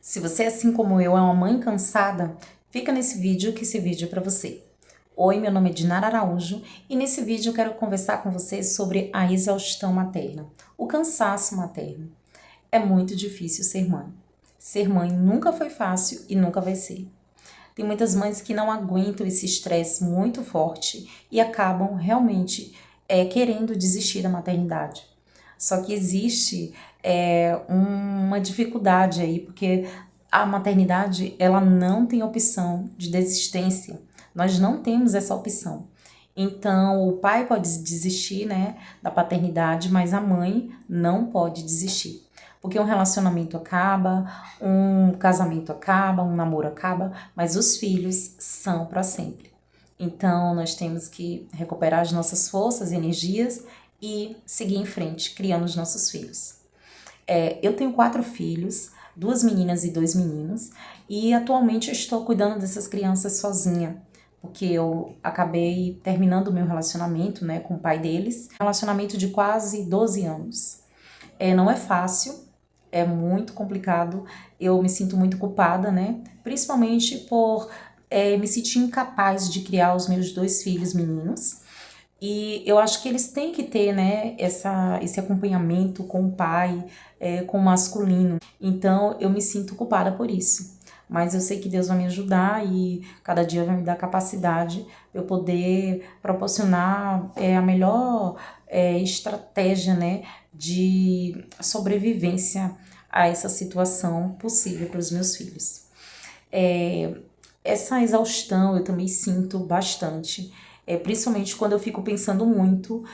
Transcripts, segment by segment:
Se você, assim como eu, é uma mãe cansada, fica nesse vídeo que esse vídeo é para você. Oi, meu nome é Dinara Araújo e nesse vídeo eu quero conversar com você sobre a exaustão materna, o cansaço materno. É muito difícil ser mãe. Ser mãe nunca foi fácil e nunca vai ser. Tem muitas mães que não aguentam esse estresse muito forte e acabam realmente querendo desistir da maternidade. Só que existe uma dificuldade aí, porque a maternidade ela não tem opção de desistência. Nós não temos essa opção. Então, o pai pode desistir, né, da paternidade, mas a mãe não pode desistir. Porque um relacionamento acaba, um casamento acaba, um namoro acaba, mas os filhos são para sempre. Então, nós temos que recuperar as nossas forças e energias e seguir em frente, criando os nossos filhos. Eu tenho 4 filhos, 2 meninas e 2 meninos, e atualmente eu estou cuidando dessas crianças sozinha, porque eu acabei terminando o meu relacionamento, né, com o pai deles, relacionamento de quase 12 anos. Não é fácil, é muito complicado, eu me sinto muito culpada, né, principalmente por me sentir incapaz de criar os meus 2 filhos meninos, e eu acho que eles têm que ter, né, esse acompanhamento com o pai, com o masculino. Então, eu me sinto culpada por isso. Mas eu sei que Deus vai me ajudar e cada dia vai me dar capacidade para eu poder proporcionar a melhor estratégia, né, de sobrevivência a essa situação possível para os meus filhos. Essa exaustão eu também sinto bastante, principalmente quando eu fico pensando muito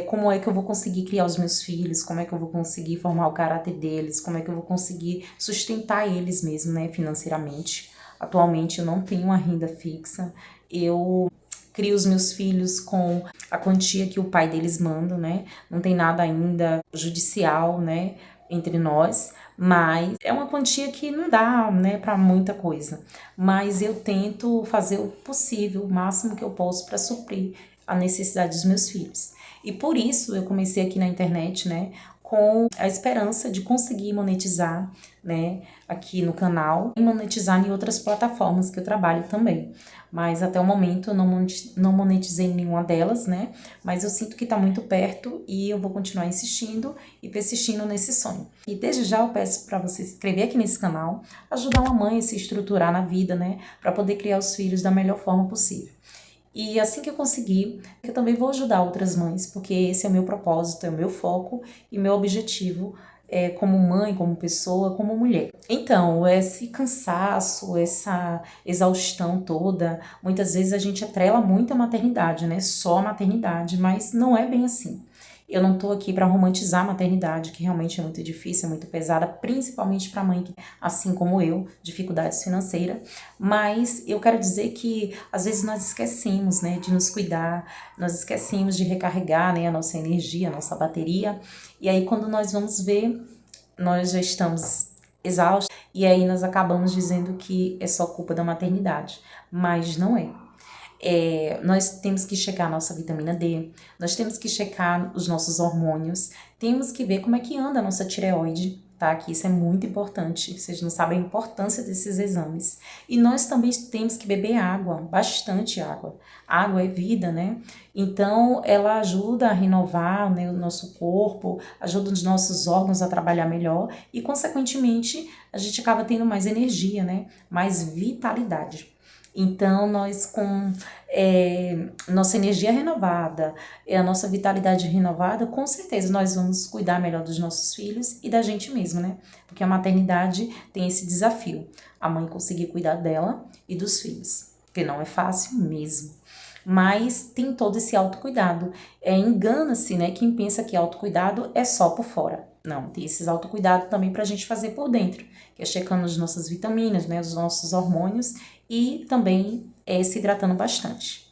como é que eu vou conseguir criar os meus filhos, como é que eu vou conseguir formar o caráter deles, como é que eu vou conseguir sustentar eles mesmo, né, financeiramente. Atualmente eu não tenho uma renda fixa, eu crio os meus filhos com a quantia que o pai deles manda, né, não tem nada ainda judicial, né, entre nós, mas é uma quantia que não dá, né, para muita coisa. Mas eu tento fazer o possível, o máximo que eu posso para suprir a necessidade dos meus filhos. E por isso eu comecei aqui na internet, né, com a esperança de conseguir monetizar, né, aqui no canal e monetizar em outras plataformas que eu trabalho também. Mas até o momento eu não monetizei nenhuma delas, né, mas eu sinto que está muito perto e eu vou continuar insistindo e persistindo nesse sonho. E desde já eu peço para você se inscrever aqui nesse canal, ajudar uma mãe a se estruturar na vida, né, para poder criar os filhos da melhor forma possível. E assim que eu conseguir, eu também vou ajudar outras mães, porque esse é o meu propósito, é o meu foco e meu objetivo como mãe, como pessoa, como mulher. Então, esse cansaço, essa exaustão toda, muitas vezes a gente atrela muito a maternidade, né? Só a maternidade, mas não é bem assim. Eu não tô aqui para romantizar a maternidade, que realmente é muito difícil, é muito pesada, principalmente para mãe que, assim como eu, dificuldades financeiras, mas eu quero dizer que às vezes nós esquecemos, né, de nos cuidar, nós esquecemos de recarregar, né, a nossa energia, a nossa bateria, e aí quando nós vamos ver, nós já estamos exaustos, e aí nós acabamos dizendo que é só culpa da maternidade, mas não é. Nós temos que checar a nossa vitamina D, nós temos que checar os nossos hormônios, temos que ver como é que anda a nossa tireoide, tá? Que isso é muito importante, vocês não sabem a importância desses exames. E nós também temos que beber água, bastante água. Água é vida, né? Então, ela ajuda a renovar, né, o nosso corpo, ajuda os nossos órgãos a trabalhar melhor e, consequentemente, a gente acaba tendo mais energia, né? Mais vitalidade. Então, nós com nossa energia renovada, a nossa vitalidade renovada, com certeza nós vamos cuidar melhor dos nossos filhos e da gente mesmo, né? Porque a maternidade tem esse desafio, a mãe conseguir cuidar dela e dos filhos, porque não é fácil mesmo. Mas tem todo esse autocuidado. Engana-se, né, quem pensa que autocuidado é só por fora. Não, tem esses autocuidados também pra gente fazer por dentro, que é checando as nossas vitaminas, né, os nossos hormônios e também se hidratando bastante.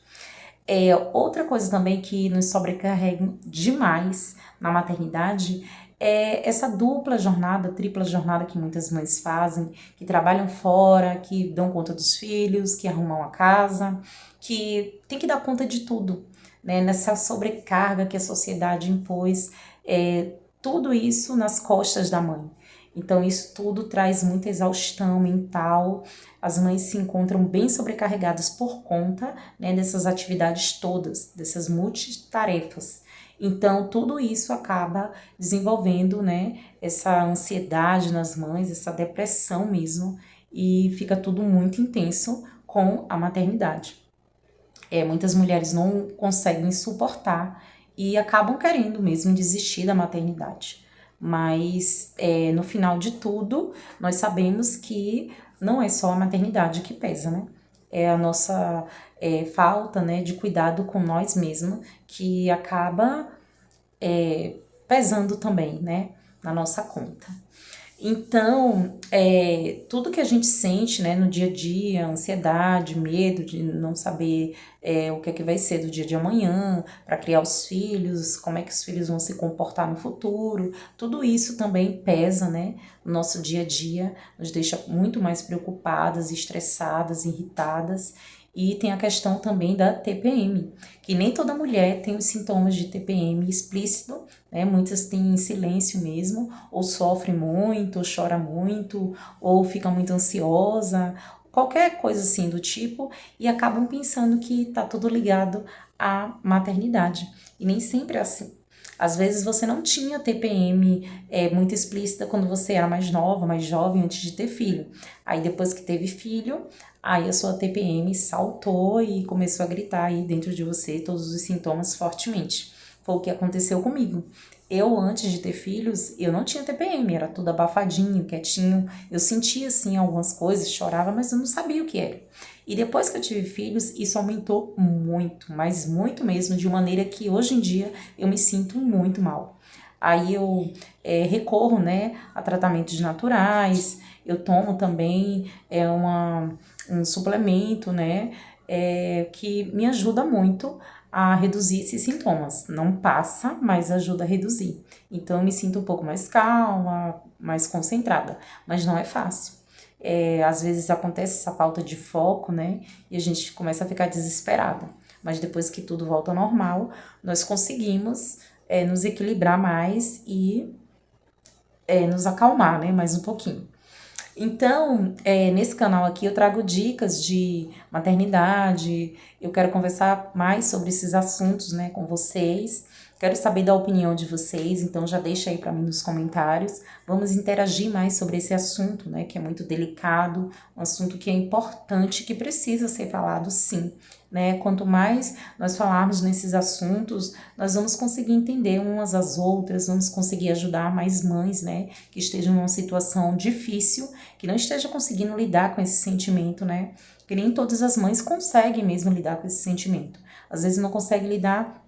Outra coisa também que nos sobrecarrega demais na maternidade é essa dupla jornada, tripla jornada que muitas mães fazem, que trabalham fora, que dão conta dos filhos, que arrumam a casa, que tem que dar conta de tudo, né? Nessa sobrecarga que a sociedade impôs, tudo isso nas costas da mãe. Então isso tudo traz muita exaustão mental, as mães se encontram bem sobrecarregadas por conta, né, dessas atividades todas, dessas multitarefas. Então tudo isso acaba desenvolvendo, né, essa ansiedade nas mães, essa depressão mesmo, e fica tudo muito intenso com a maternidade. Muitas mulheres não conseguem suportar e acabam querendo mesmo desistir da maternidade. Mas no final de tudo, nós sabemos que não é só a maternidade que pesa, né? É a nossa falta, né, de cuidado com nós mesmos que acaba pesando também, né, na nossa conta. Então, tudo que a gente sente, né, no dia a dia, ansiedade, medo de não saber o que é que vai ser do dia de amanhã, para criar os filhos, como é que os filhos vão se comportar no futuro, tudo isso também pesa, né, no nosso dia a dia, nos deixa muito mais preocupadas, estressadas, irritadas. E tem a questão também da TPM, que nem toda mulher tem os sintomas de TPM explícito, né? Muitas têm em silêncio mesmo, ou sofre muito, ou chora muito, ou fica muito ansiosa, qualquer coisa assim do tipo, e acabam pensando que tá tudo ligado à maternidade. E nem sempre é assim. Às vezes você não tinha TPM muito explícita quando você era mais nova, mais jovem, antes de ter filho. Aí depois que teve filho, aí a sua TPM saltou e começou a gritar aí dentro de você todos os sintomas fortemente. Foi o que aconteceu comigo. Eu, antes de ter filhos, eu não tinha TPM, era tudo abafadinho, quietinho. Eu sentia, assim, algumas coisas, chorava, mas eu não sabia o que era. E depois que eu tive filhos, isso aumentou muito, mas muito mesmo, de maneira que hoje em dia eu me sinto muito mal. Aí eu recorro, né, a tratamentos naturais, eu tomo também um suplemento, né, que me ajuda muito a reduzir esses sintomas. Não passa, mas ajuda a reduzir. Então eu me sinto um pouco mais calma, mais concentrada, mas não é fácil. Às vezes acontece essa falta de foco, né? E a gente começa a ficar desesperada. Mas depois que tudo volta ao normal, nós conseguimos nos equilibrar mais e nos acalmar, né? Mais um pouquinho. Então, nesse canal aqui eu trago dicas de maternidade, eu quero conversar mais sobre esses assuntos, né, com vocês. Quero saber da opinião de vocês, então já deixa aí para mim nos comentários. Vamos interagir mais sobre esse assunto, né, que é muito delicado, um assunto que é importante, que precisa ser falado sim, né? Quanto mais nós falarmos nesses assuntos, nós vamos conseguir entender umas às outras, vamos conseguir ajudar mais mães, né, que estejam numa situação difícil, que não esteja conseguindo lidar com esse sentimento, né? Que nem todas as mães conseguem mesmo lidar com esse sentimento. Às vezes não conseguem lidar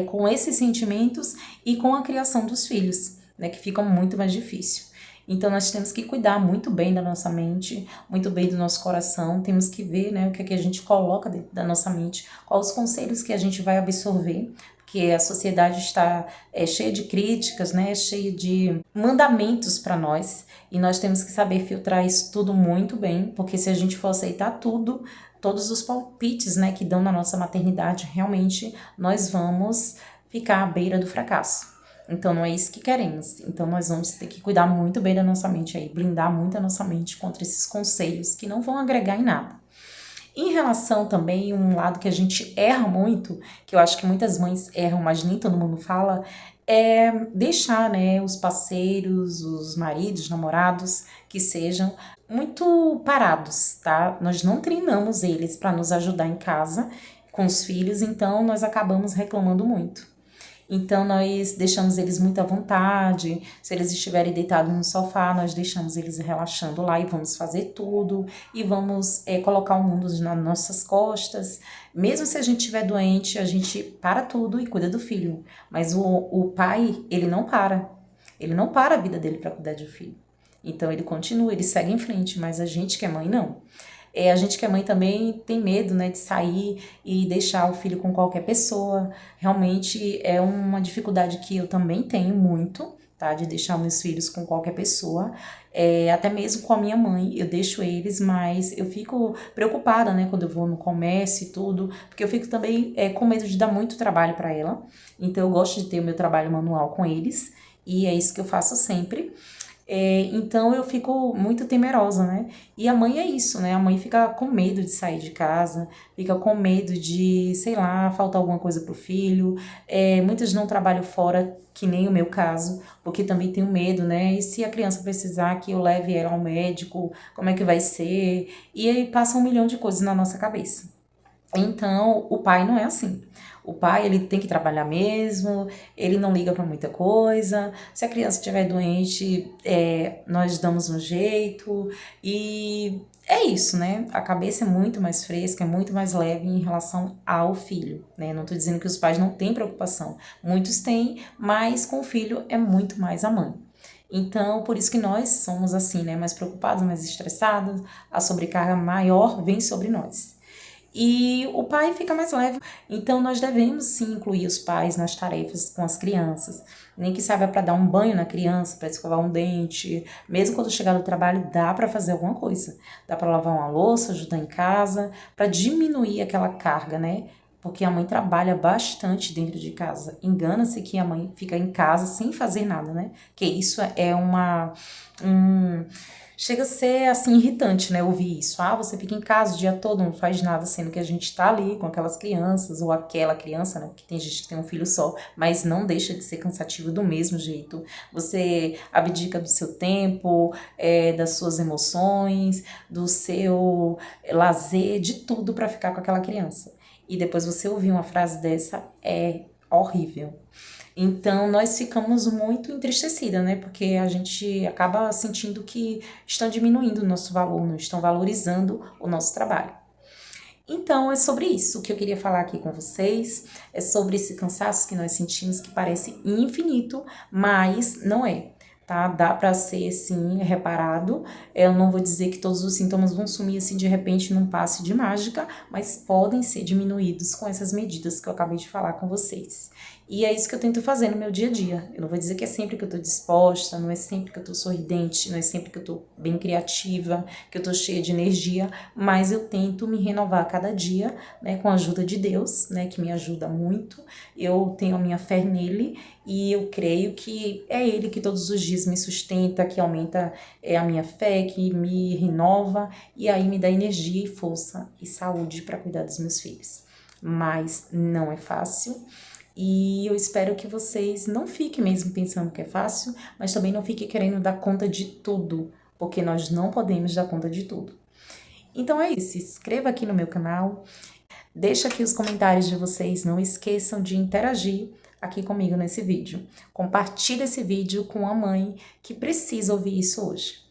com esses sentimentos e com a criação dos filhos, né? Que fica muito mais difícil. Então nós temos que cuidar muito bem da nossa mente, muito bem do nosso coração, temos que ver, né, o que é que a gente coloca dentro da nossa mente, quais os conselhos que a gente vai absorver, porque a sociedade está cheia de críticas, né, cheia de mandamentos para nós, e nós temos que saber filtrar isso tudo muito bem, porque se a gente for aceitar tudo, todos os palpites, né, que dão na nossa maternidade, realmente nós vamos ficar à beira do fracasso. Então não é isso que queremos. Então nós vamos ter que cuidar muito bem da nossa mente aí, blindar muito a nossa mente contra esses conselhos que não vão agregar em nada. Em relação também, um lado que a gente erra muito, que eu acho que muitas mães erram, mas nem todo mundo fala, é deixar, né, os parceiros, os maridos, namorados, que sejam muito parados, tá? Nós não treinamos eles para nos ajudar em casa com os filhos, então nós acabamos reclamando muito. Então, nós deixamos eles muito à vontade, se eles estiverem deitados no sofá, nós deixamos eles relaxando lá e vamos fazer tudo, e vamos colocar o mundo nas nossas costas. Mesmo se a gente estiver doente, a gente para tudo e cuida do filho. Mas o pai, ele não para a vida dele para cuidar do filho. Então, ele continua, ele segue em frente, mas a gente que é mãe, não. A gente que é mãe também tem medo, né, de sair e deixar o filho com qualquer pessoa. Realmente é uma dificuldade que eu também tenho muito, tá, de deixar meus filhos com qualquer pessoa. Até mesmo com a minha mãe, eu deixo eles, mas eu fico preocupada, né, quando eu vou no comércio e tudo, porque eu fico também com medo de dar muito trabalho para ela. Então eu gosto de ter o meu trabalho manual com eles, e é isso que eu faço sempre. Então eu fico muito temerosa, né? E a mãe é isso, né? A mãe fica com medo de sair de casa, fica com medo de, sei lá, faltar alguma coisa pro filho. Muitas não trabalham fora, que nem o meu caso, porque também tenho medo, né? E se a criança precisar que eu leve ela ao médico, como é que vai ser? E aí passa 1 milhão de coisas na nossa cabeça. Então, o pai não é assim. O pai, ele tem que trabalhar mesmo, ele não liga para muita coisa. Se a criança estiver doente, nós damos um jeito. E é isso, né? A cabeça é muito mais fresca, é muito mais leve em relação ao filho, né? Não tô dizendo que os pais não têm preocupação. Muitos têm, mas com o filho é muito mais a mãe. Então, por isso que nós somos assim, né? Mais preocupados, mais estressados, a sobrecarga maior vem sobre nós. E o pai fica mais leve. Então, nós devemos sim incluir os pais nas tarefas com as crianças. Nem que saiba para dar um banho na criança, para escovar um dente. Mesmo quando chegar do trabalho, dá para fazer alguma coisa. Dá para lavar uma louça, ajudar em casa, para diminuir aquela carga, né? Porque a mãe trabalha bastante dentro de casa. Engana-se que a mãe fica em casa sem fazer nada, né? Que isso é um, chega a ser, assim, irritante, né, ouvir isso. Ah, você fica em casa o dia todo, não faz nada, sendo que a gente tá ali com aquelas crianças, ou aquela criança, né, porque tem gente que tem um filho só, mas não deixa de ser cansativo do mesmo jeito. Você abdica do seu tempo, das suas emoções, do seu lazer, de tudo pra ficar com aquela criança. E depois você ouvir uma frase dessa é horrível. Então, nós ficamos muito entristecidas, né? Porque a gente acaba sentindo que estão diminuindo o nosso valor, não estão valorizando o nosso trabalho. Então, é sobre isso que eu queria falar aqui com vocês. É sobre esse cansaço que nós sentimos que parece infinito, mas não é. Tá? Dá para ser, sim, reparado. Eu não vou dizer que todos os sintomas vão sumir assim de repente num passe de mágica, mas podem ser diminuídos com essas medidas que eu acabei de falar com vocês. E é isso que eu tento fazer no meu dia a dia. Eu não vou dizer que é sempre que eu tô disposta, não é sempre que eu tô sorridente, não é sempre que eu tô bem criativa, que eu tô cheia de energia, mas eu tento me renovar a cada dia, né, com a ajuda de Deus, né, que me ajuda muito. Eu tenho a minha fé nele e eu creio que é ele que todos os dias me sustenta, que aumenta a minha fé, que me renova e aí me dá energia e força e saúde para cuidar dos meus filhos. Mas não é fácil. E eu espero que vocês não fiquem mesmo pensando que é fácil, mas também não fiquem querendo dar conta de tudo, porque nós não podemos dar conta de tudo. Então é isso, se inscreva aqui no meu canal, deixa aqui os comentários de vocês, não esqueçam de interagir aqui comigo nesse vídeo. Compartilhe esse vídeo com a mãe que precisa ouvir isso hoje.